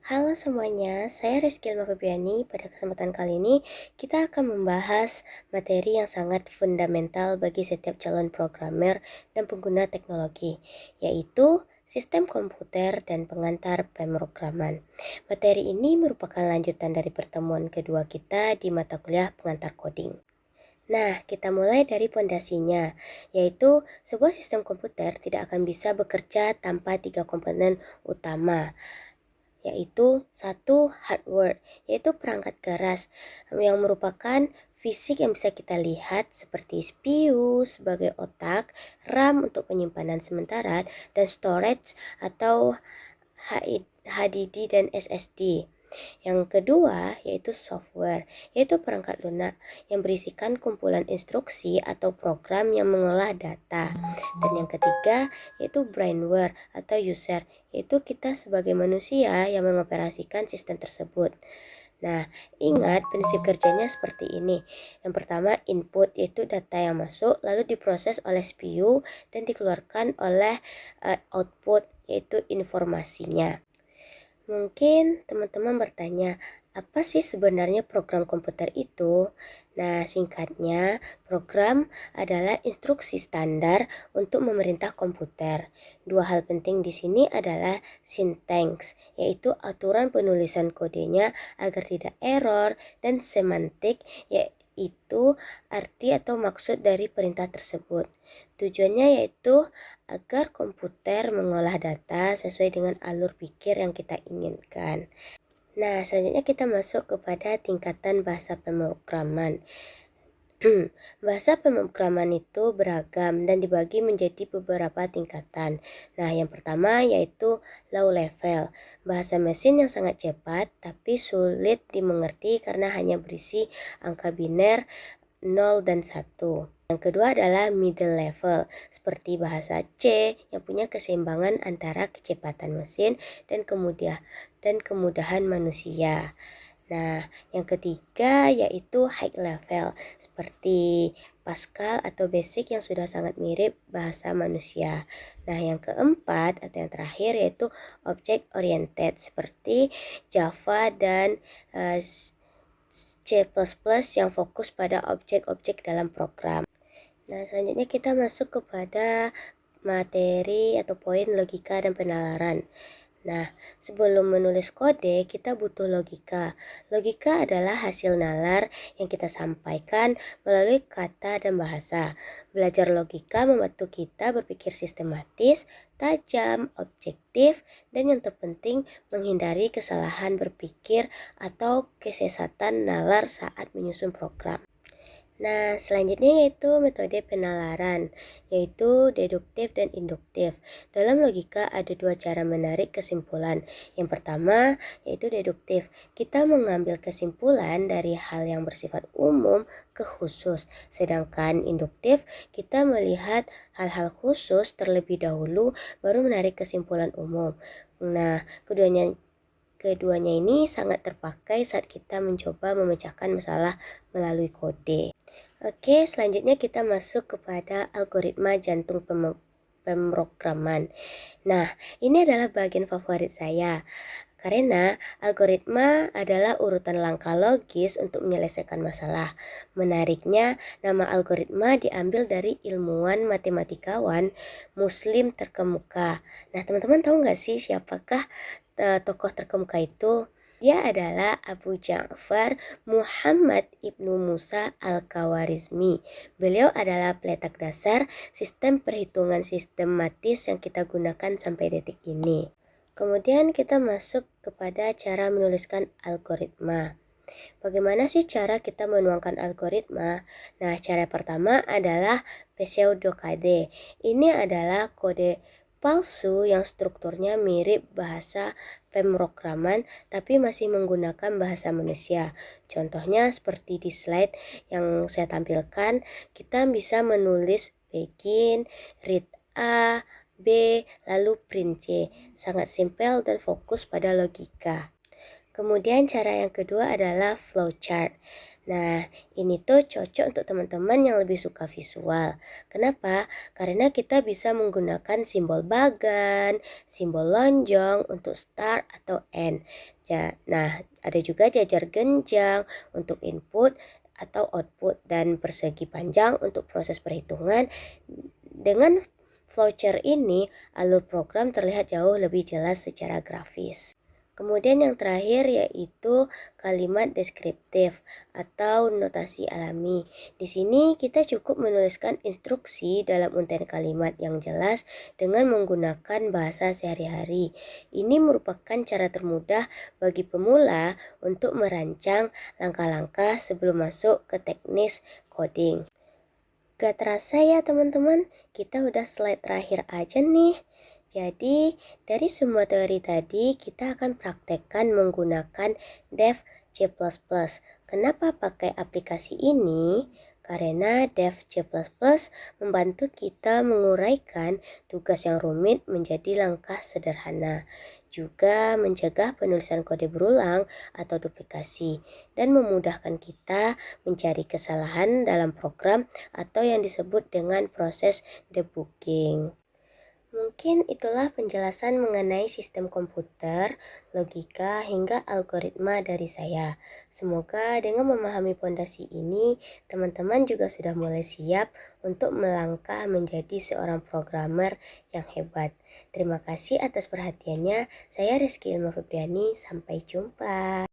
Halo semuanya, saya Rizky Ilma Febriani. Pada kesempatan kali ini, kita akan membahas materi yang sangat fundamental bagi setiap calon programmer dan pengguna teknologi, yaitu sistem komputer dan pengantar pemrograman. Materi ini merupakan lanjutan dari pertemuan kedua kita di mata kuliah pengantar coding. Nah, kita mulai dari pondasinya, yaitu sebuah sistem komputer tidak akan bisa bekerja tanpa 3 komponen utama, yaitu satu hardware, yaitu perangkat keras yang merupakan fisik yang bisa kita lihat seperti CPU sebagai otak, RAM untuk penyimpanan sementara, dan storage atau HDD dan SSD. Yang kedua yaitu software, yaitu perangkat lunak yang berisikan kumpulan instruksi atau program yang mengolah data. Dan yang ketiga yaitu brainware atau user, yaitu kita sebagai manusia yang mengoperasikan sistem tersebut. Nah, ingat prinsip kerjanya seperti ini. Yang pertama, input, yaitu data yang masuk lalu diproses oleh CPU dan dikeluarkan oleh output, yaitu informasinya. Mungkin teman-teman bertanya, apa sih sebenarnya program komputer itu? Nah, singkatnya, program adalah instruksi standar untuk memerintah komputer. Dua hal penting di sini adalah syntax, yaitu aturan penulisan kodenya agar tidak error, dan semantik, yaitu arti atau maksud dari perintah tersebut. Tujuannya yaitu agar komputer mengolah data sesuai dengan alur pikir yang kita inginkan. Nah, selanjutnya kita masuk kepada tingkatan bahasa pemrograman. Bahasa pemrograman itu beragam dan dibagi menjadi beberapa tingkatan. Nah, yang pertama yaitu low level, bahasa mesin yang sangat cepat tapi sulit dimengerti karena hanya berisi angka biner 0 dan 1. Yang kedua adalah middle level, seperti bahasa C yang punya keseimbangan antara kecepatan mesin dan kemudahan manusia. Nah, yang ketiga yaitu high level, seperti Pascal atau Basic yang sudah sangat mirip bahasa manusia. Nah, yang keempat atau yang terakhir yaitu object oriented, seperti Java dan C++ yang fokus pada objek-objek dalam program. Nah, selanjutnya kita masuk kepada materi atau poin logika dan penalaran. Nah, sebelum menulis kode, kita butuh logika. Logika adalah hasil nalar yang kita sampaikan melalui kata dan bahasa. Belajar logika membantu kita berpikir sistematis, tajam, objektif, dan yang terpenting menghindari kesalahan berpikir atau kesesatan nalar saat menyusun program. Nah, selanjutnya yaitu metode penalaran, yaitu deduktif dan induktif. Dalam logika ada dua cara menarik kesimpulan. Yang pertama yaitu deduktif. Kita mengambil kesimpulan dari hal yang bersifat umum ke khusus. Sedangkan induktif, kita melihat hal-hal khusus terlebih dahulu baru menarik kesimpulan umum. Nah, keduanya ini sangat terpakai saat kita mencoba memecahkan masalah melalui kode. Oke, selanjutnya kita masuk kepada algoritma jantung pemrograman. Nah, ini adalah bagian favorit saya. Karena algoritma adalah urutan langkah logis untuk menyelesaikan masalah. Menariknya, nama algoritma diambil dari ilmuwan matematikawan Muslim terkemuka. Nah, teman-teman tahu nggak sih siapakah tokoh terkemuka itu? Dia adalah Abu Ja'far Muhammad Ibnu Musa Al-Khawarizmi. Beliau adalah peletak dasar sistem perhitungan sistematis yang kita gunakan sampai detik ini. Kemudian kita masuk kepada cara menuliskan algoritma. Bagaimana sih cara kita menuangkan algoritma? Nah, cara pertama adalah pseudokode. Ini adalah kode palsu yang strukturnya mirip bahasa pemrograman tapi masih menggunakan bahasa manusia. Contohnya seperti di slide yang saya tampilkan, kita bisa menulis begin, read A, B, lalu print C. Sangat simpel dan fokus pada logika. Kemudian cara yang kedua adalah flowchart. Nah, ini tuh cocok untuk teman-teman yang lebih suka visual. Kenapa? Karena kita bisa menggunakan simbol bagan, simbol lonjong untuk start atau end. Nah, ada juga jajar genjang untuk input atau output dan persegi panjang untuk proses perhitungan. Dengan flowchart ini, alur program terlihat jauh lebih jelas secara grafis. Kemudian yang terakhir yaitu kalimat deskriptif atau notasi alami. Di sini kita cukup menuliskan instruksi dalam untaian kalimat yang jelas dengan menggunakan bahasa sehari-hari. Ini merupakan cara termudah bagi pemula untuk merancang langkah-langkah sebelum masuk ke teknis coding. Gak terasa ya teman-teman, kita udah slide terakhir aja nih. Jadi, dari semua teori tadi, kita akan praktekkan menggunakan Dev C++. Kenapa pakai aplikasi ini? Karena Dev C++ membantu kita menguraikan tugas yang rumit menjadi langkah sederhana. Juga mencegah penulisan kode berulang atau duplikasi, dan memudahkan kita mencari kesalahan dalam program atau yang disebut dengan proses debugging. Mungkin itulah penjelasan mengenai sistem komputer, logika, hingga algoritma dari saya. Semoga dengan memahami fondasi ini, teman-teman juga sudah mulai siap untuk melangkah menjadi seorang programmer yang hebat. Terima kasih atas perhatiannya. Saya Rizky Ilma Febriani. Sampai jumpa.